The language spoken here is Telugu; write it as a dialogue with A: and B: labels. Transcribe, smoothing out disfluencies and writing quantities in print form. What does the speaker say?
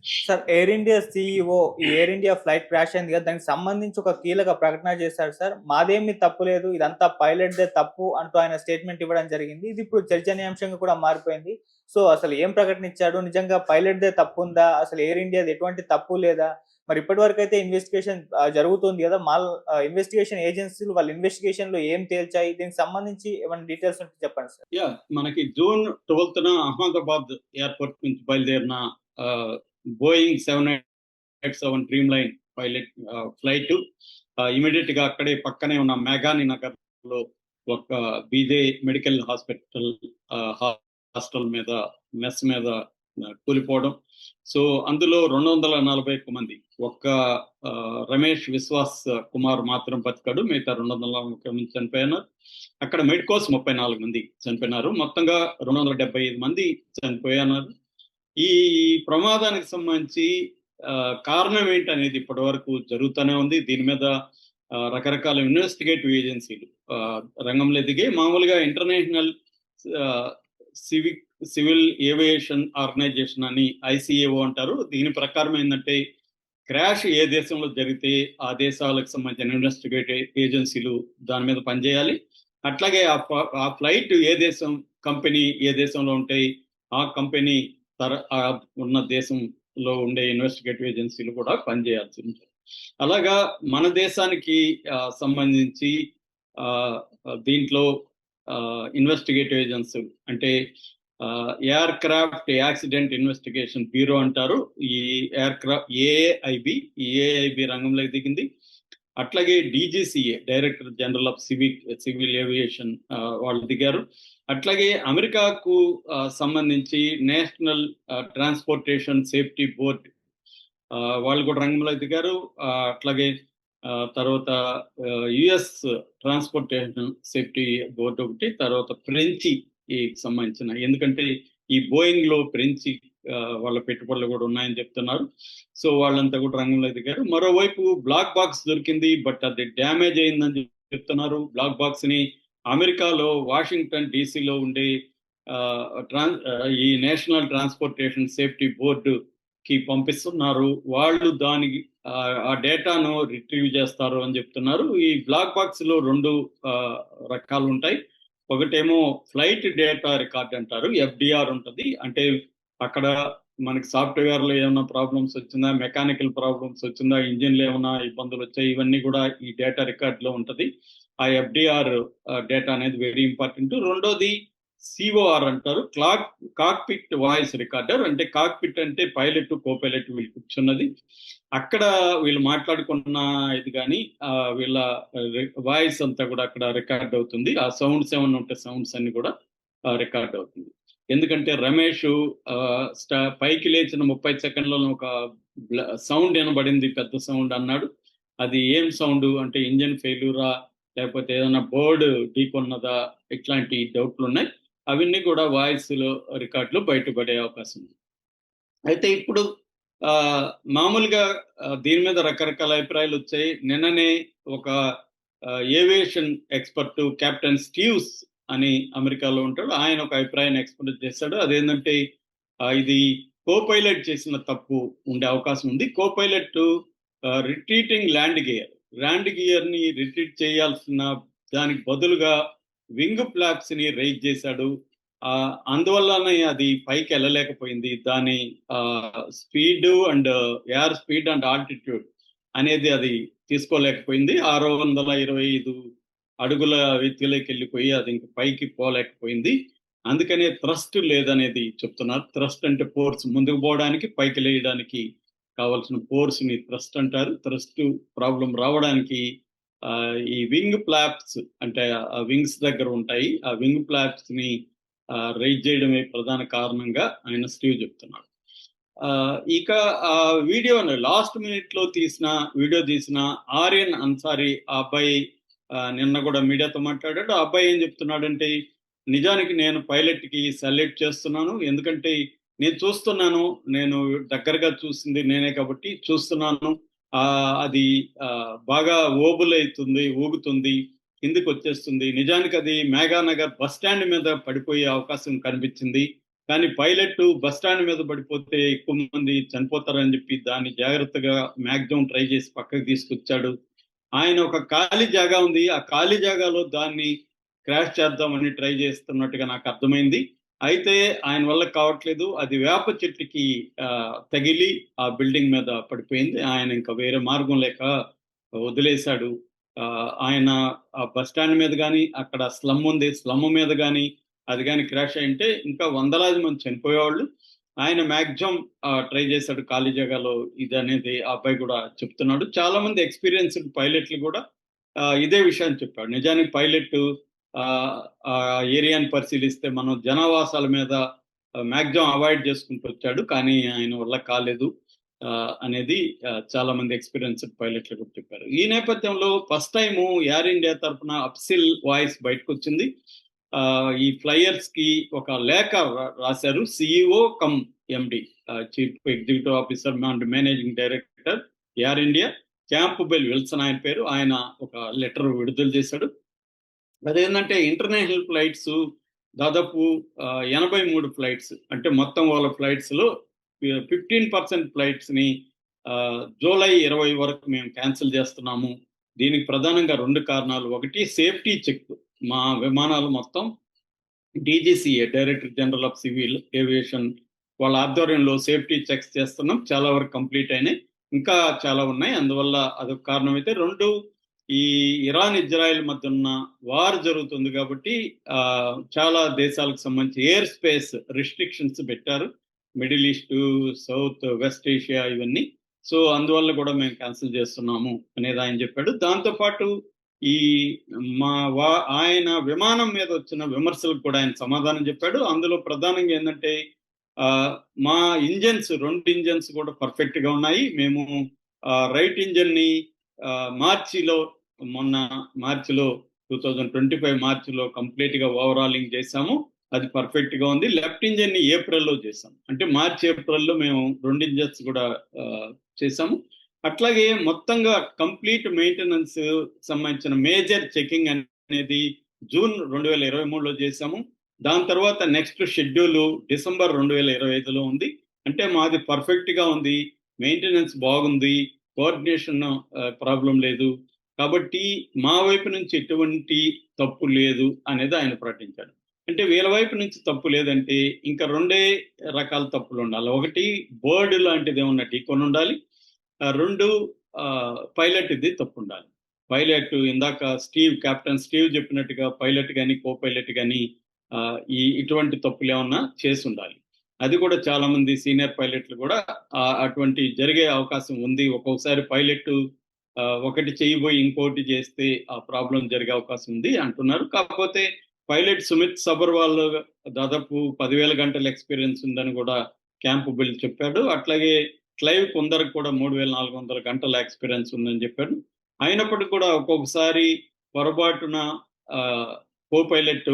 A: సార్, ఎయిర్ ఇండియా సీఈఓ ఈ ఎయిర్ ఇండియా ఫ్లైట్ క్రాష్ అయింది కదా, దానికి సంబంధించి ఒక కీలక ప్రకటన చేశారు సార్. మాదేమీ తప్పు లేదు, ఇదంతా పైలట్‌దే తప్పు అంటూ ఆయన స్టేట్మెంట్ ఇవ్వడం జరిగింది. ఇది ఇప్పుడు చర్చనీయాంశంగా కూడా మారిపోయింది. సో, అసలు ఏం ప్రకటన ఇచ్చాడు? నిజంగా పైలట్‌దే తప్పుందా? అసలు ఎయిర్ ఇండియాది ఎటువంటి తప్పు లేదా? మరి ఇప్పటివరకైతే ఇన్వెస్టిగేషన్ జరుగుతుంది కదా! ఇన్వెస్టిగేషన్ ఏజెన్సీలు వాళ్ళ ఇన్వెస్టిగేషన్‌లో ఏం తేల్చాయి? దీనికి సంబంధించి ఏమైనా డీటెయిల్స్ ఉంటే చెప్పండి సార్.
B: మనకి జూన్ 12న అహ్మదాబాద్ ఎయిర్‌పోర్ట్ నుంచి బయలుదేరిన ఆహ్, Boeing 787 dream line pilot flight ఇమ్మీడియేట్‌గా అక్కడే పక్కనే ఉన్న మేఘాని నగర్‌లో ఒక బీజే మెడికల్ హాస్పిటల్ హాస్టల్ మీద మెస్ మీద కూలిపోవడం. సో, అందులో 241 మంది. ఒక్క రమేష్ విశ్వాస్ కుమార్ మాత్రం బతికాడు. మిగతా 240 మంది చనిపోయినారు. అక్కడ మెడ్కోస్ 34 మంది చనిపోయినారు. మొత్తంగా 275 మంది చనిపోయినారు. ఈ ప్రమాదానికి సంబంధించి కారణం ఏంటనేది ఇప్పటి వరకు జరుగుతూనే ఉంది. దీని మీద రకరకాల ఇన్వెస్టిగేటివ్ ఏజెన్సీలు రంగంలో దిగే. మామూలుగా ఇంటర్నేషనల్ సివిల్ ఏవియేషన్ ఆర్గనైజేషన్ అని ICAO అంటారు. దీని ప్రకారం ఏంటంటే, క్రాష్ ఏ దేశంలో జరిగితే ఆ దేశాలకు సంబంధించిన ఇన్వెస్టిగేటివ్ ఏజెన్సీలు దాని మీద పనిచేయాలి. అట్లాగే ఆ ఫ్లైట్ ఏ దేశం కంపెనీ ఏ దేశంలో ఉంటే ఆ కంపెనీ ఉన్న దేశంలో ఉండే ఇన్వెస్టిగేటివ్ ఏజెన్సీలు కూడా పనిచేయాల్సి ఉంటుంది. అలాగా మన దేశానికి సంబంధించి దీంట్లో ఇన్వెస్టిగేటివ్ ఏజెన్సీ అంటే air craft accident investigation bureau అంటారు. ఈ ఏఐబి రంగంలోకి దిగింది. అట్లాగే DGCA director general of civil aviation వాళ్ళు దిగారు. అట్లాగే అమెరికాకు సంబంధించి నేషనల్ ట్రాన్స్పోర్టేషన్ సేఫ్టీ బోర్డ్ వాళ్ళు కూడా రంగంలో దిగారు. అట్లాగే తర్వాత US ట్రాన్స్పోర్టేషన్ సేఫ్టీ బోర్డు ఒకటి, తర్వాత ఫ్రెంచి సంబంధించిన, ఎందుకంటే ఈ బోయింగ్ లో ఫ్రెంచి వాళ్ళ పెట్టుబడులు కూడా ఉన్నాయని చెప్తున్నారు. సో వాళ్ళంతా కూడా రంగంలో దిగారు. మరోవైపు బ్లాక్ బాక్స్ దొరికింది, బట్ అది డ్యామేజ్ అయిందని చెప్తున్నారు. బ్లాక్ బాక్స్ ని అమెరికాలో వాషింగ్టన్ DCలో ఉండే ఈ నేషనల్ ట్రాన్స్పోర్టేషన్ సేఫ్టీ బోర్డు కి పంపిస్తున్నారు. వాళ్ళు దానికి ఆ డేటాను రిట్రీవ్ చేస్తారు అని చెప్తున్నారు. ఈ బ్లాక్ బాక్స్ లో 2 రకాలు ఉంటాయి. ఒకటేమో ఫ్లైట్ డేటా రికార్డ్ అంటారు, FDR ఉంటుంది. అంటే అక్కడ మనకి సాఫ్ట్వేర్ లో ఏమైనా ప్రాబ్లమ్స్ వచ్చిందా, మెకానికల్ ప్రాబ్లమ్స్ వచ్చిందా, ఇంజిన్ లో ఏమైనా ఇబ్బందులు వచ్చాయి, ఇవన్నీ కూడా ఈ డేటా రికార్డ్ లో ఉంటది. ఆ FDR డేటా అనేది వెరీ ఇంపార్టెంట్. రెండోది COR అంటారు, కాక్పిట్ వాయిస్ రికార్డర్. అంటే కాక్పిట్ అంటే పైలట్ కోపైలట్ వీళ్ళు కూర్చున్నది. అక్కడ వీళ్ళు మాట్లాడుకున్న ఇది కానీ వీళ్ళ వాయిస్ అంతా కూడా అక్కడ రికార్డ్ అవుతుంది. ఆ సౌండ్స్ ఏమన్నా ఉంటే సౌండ్స్ అన్ని కూడా రికార్డ్ అవుతుంది. ఎందుకంటే రమేష్ పైకి లేచిన 30 సెకండ్లలో ఒక సౌండ్ వినబడింది, పెద్ద సౌండ్ అన్నాడు. అది ఏం సౌండ్ అంటే ఇంజిన్ ఫెయిల్యూరా, లేకపోతే ఏదైనా బోర్డు ఢీకొన్నదా, ఇట్లాంటి డౌట్లు ఉన్నాయి. అవన్నీ కూడా వాయిస్ లో రికార్డులో బయటపడే అవకాశం ఉంది. అయితే ఇప్పుడు మామూలుగా దీని మీద రకరకాల అభిప్రాయాలు వచ్చాయి. నిన్ననే ఒక ఏవియేషన్ ఎక్స్పర్ట్ కెప్టెన్ స్టీవ్స్ అని అమెరికాలో ఉంటాడు, ఆయన ఒక అభిప్రాయాన్ని ఎక్స్ప్రెస్ చేశాడు. అదేంటంటే ఇది కోపైలట్ చేసిన తప్పు ఉండే అవకాశం ఉంది. కోపైలట్ రిట్రీటింగ్ ల్యాండ్ గియర్ ని రిట్రీట్ చేయాల్సిన దానికి బదులుగా వింగ్ ఫ్లాప్స్ ని రైజ్ చేశాడు. అందువల్లనే అది పైకి వెళ్ళలేకపోయింది. దాని speed and air speed and altitude అనేది అది తీసుకోలేకపోయింది. 625 అడుగుల ఎత్తులోకి వెళ్ళిపోయి అది ఇంక పైకి పోలేకపోయింది. అందుకనే థ్రస్ట్ లేదనేది చెప్తున్నారు. థ్రస్ట్ అంటే ఫోర్స్, ముందుకు పోవడానికి పైకి లేయడానికి కావాల్సిన ఫోర్స్ ని థ్రస్ట్ అంటారు. థ్రస్ట్ ప్రాబ్లం రావడానికి ఈ వింగ్ ఫ్లాప్స్ అంటే ఆ వింగ్స్ దగ్గర ఉంటాయి. ఆ వింగ్ ఫ్లాప్స్ ని రైజ్ చేయడమే ప్రధాన కారణంగా ఆయన స్టీవ్ చెప్తున్నాడు. ఇక ఆ వీడియోను లాస్ట్ మినిట్ లో వీడియో తీసిన ఆర్యన్ అన్సారీ ఆ అబ్బాయి నిన్న కూడా మీడియాతో మాట్లాడాడు. ఆ అబ్బాయి ఏం చెప్తున్నాడంటే, నిజానికి నేను పైలట్ కి సెలెక్ట్ చేస్తున్నాను, ఎందుకంటే నేను చూస్తున్నాను, నేను దగ్గరగా చూసింది నేనే కాబట్టి చూస్తున్నాను, అది బాగా ఊగుతుంది, కిందికి వచ్చేస్తుంది. నిజానికి అది మేఘానగర్ బస్ స్టాండ్ మీద పడిపోయే అవకాశం కనిపించింది. కానీ పైలట్ బస్ స్టాండ్ మీద పడిపోతే ఎక్కువ మంది చనిపోతారని చెప్పి దాన్ని జాగ్రత్తగా మ్యాక్సిమం ట్రై చేసి పక్కకు తీసుకొచ్చాడు. ఆయన ఒక ఖాళీ జాగా ఉంది, ఆ ఖాళీ జాగాలో దాన్ని క్రాష్ చేద్దామని ట్రై చేస్తున్నట్టుగా నాకు అర్థమైంది. అయితే ఆయన వల్ల కావట్లేదు, అది వేప చెట్టుకి తగిలి ఆ బిల్డింగ్ మీద పడిపోయింది. ఆయన ఇంకా వేరే మార్గం లేక వదిలేశాడు. ఆయన ఆ బస్ స్టాండ్ మీద కానీ, అక్కడ స్లమ్ ఉంది, స్లమ్ మీద కానీ అది కానీ క్రాష్ అయింటే ఇంకా వందలాది మంది చనిపోయేవాళ్ళు. ఆయన మ్యాక్సిమం ట్రై చేశాడు ఖాళీ జాగాలో ఇది అనేది ఆ అబ్బాయి కూడా చెప్తున్నాడు. చాలా మంది ఎక్స్పీరియన్స్డ్ పైలట్లు కూడా ఇదే విషయాన్ని చెప్పాడు. నిజానికి పైలట్ ఆ ఏరియాని పరిశీలిస్తే మనం జనావాసాల మీద మ్యాక్సిమం అవాయిడ్ చేసుకుంటూ వచ్చాడు, కానీ ఆయన వల్ల కాలేదు అనేది చాలా మంది ఎక్స్పీరియన్స్డ్ పైలట్లు కూడా చెప్పారు. ఈ నేపథ్యంలో ఫస్ట్ టైం ఎయిర్ ఇండియా తరఫున అప్సిల్ వాయిస్ బయటకు వచ్చింది. ఈ ఫ్లైయర్స్ కి ఒక లేఖ రాశారు CEO come MD, chief executive officer and managing director air India Campbell Wilson ఆయన పేరు. ఆయన ఒక లెటర్ విడుదల చేశాడు. అదేంటంటే ఇంటర్నేషనల్ ఫ్లైట్స్ దాదాపు 83 ఫ్లైట్స్, అంటే మొత్తం వాళ్ళ ఫ్లైట్స్ లో 15% ఫ్లైట్స్ ని జూలై 20 వరకు మేము క్యాన్సిల్ చేస్తున్నాము. దీనికి ప్రధానంగా 2 కారణాలు. ఒకటి సేఫ్టీ చెక్, మా విమానాలు మొత్తం DGCA director general of civil aviation వాళ్ళ ఆధ్వర్యంలో సేఫ్టీ చెక్స్ చేస్తున్నాం, చాలా వరకు కంప్లీట్ అయినాయి, ఇంకా చాలా ఉన్నాయి, అందువల్ల అదొక కారణం. అయితే 2, ఈ ఇరాన్ ఇజ్రాయెల్ మధ్య ఉన్న వార్ జరుగుతుంది కాబట్టి చాలా దేశాలకు సంబంధించి ఎయిర్ స్పేస్ రిస్ట్రిక్షన్స్ పెట్టారు, middle east, south west Asia ఇవన్నీ. సో అందువల్ల కూడా మేము క్యాన్సిల్ చేస్తున్నాము అనేది ఆయన చెప్పాడు. దాంతోపాటు ఈ ఆయన విమానం మీద వచ్చిన విమర్శలకు కూడా ఆయన సమాధానం చెప్పాడు. అందులో ప్రధానంగా ఏంటంటే మా ఇంజన్స్ 2 ఇంజన్స్ కూడా పర్ఫెక్ట్ గా ఉన్నాయి. మేము రైట్ ఇంజన్ ని మొన్న మార్చిలో 2025 మార్చిలో కంప్లీట్ గా ఓవరాలింగ్ చేశాము, అది పర్ఫెక్ట్ గా ఉంది. లెఫ్ట్ ఇంజన్ ని ఏప్రిల్లో చేసాం, అంటే మార్చి ఏప్రిల్లో మేము 2 ఇంజన్స్ కూడా చేసాము. అట్లాగే మొత్తంగా కంప్లీట్ మెయింటెనెన్స్ సంబంధించిన మేజర్ చెకింగ్ అనేది జూన్ 2023లో చేసాము. దాని తర్వాత నెక్స్ట్ షెడ్యూల్ డిసెంబర్ 2025లో ఉంది. అంటే మాది పర్ఫెక్ట్ గా ఉంది, మెయింటెనెన్స్ బాగుంది, కోఆర్డినేషన్ ప్రాబ్లం లేదు, కాబట్టి మా వైపు నుంచి ఎటువంటి తప్పు లేదు అనేది ఆయన ప్రకటించాడు. అంటే వీళ్ళ వైపు నుంచి తప్పు లేదంటే ఇంకా 2 రకాల తప్పులు ఉండాలి. ఒకటి బర్డ్ లాంటిది ఏమన్నా ఢీకొని ఉండాలి, 2 పైలట్ ఇది తప్పు ఉండాలి. పైలట్ ఇందాక కెప్టెన్ స్టీవ్ చెప్పినట్టుగా పైలట్ కానీ కో పైలట్ కానీ ఇటువంటి తప్పులు ఏమన్నా చేసి ఉండాలి. అది కూడా చాలా మంది సీనియర్ పైలట్లు కూడా అటువంటి జరిగే అవకాశం ఉంది. ఒక్కొక్కసారి పైలట్ ఒకటి చేయబోయి ఇంకోటి చేస్తే ఆ ప్రాబ్లం జరిగే అవకాశం ఉంది అంటున్నారు. కాకపోతే పైలట్ సుమిత్ సబర్వాల్ దాదాపు 10,000 గంటల ఎక్స్పీరియన్స్ ఉందని కూడా క్యాంప్బెల్ చెప్పాడు. అట్లాగే క్లైవ్ కొందరికి కూడా 3,400 గంటల ఎక్స్పీరియన్స్ ఉందని చెప్పాడు. అయినప్పటికీ కూడా ఒక్కొక్కసారి పొరపాటున కో పైలట్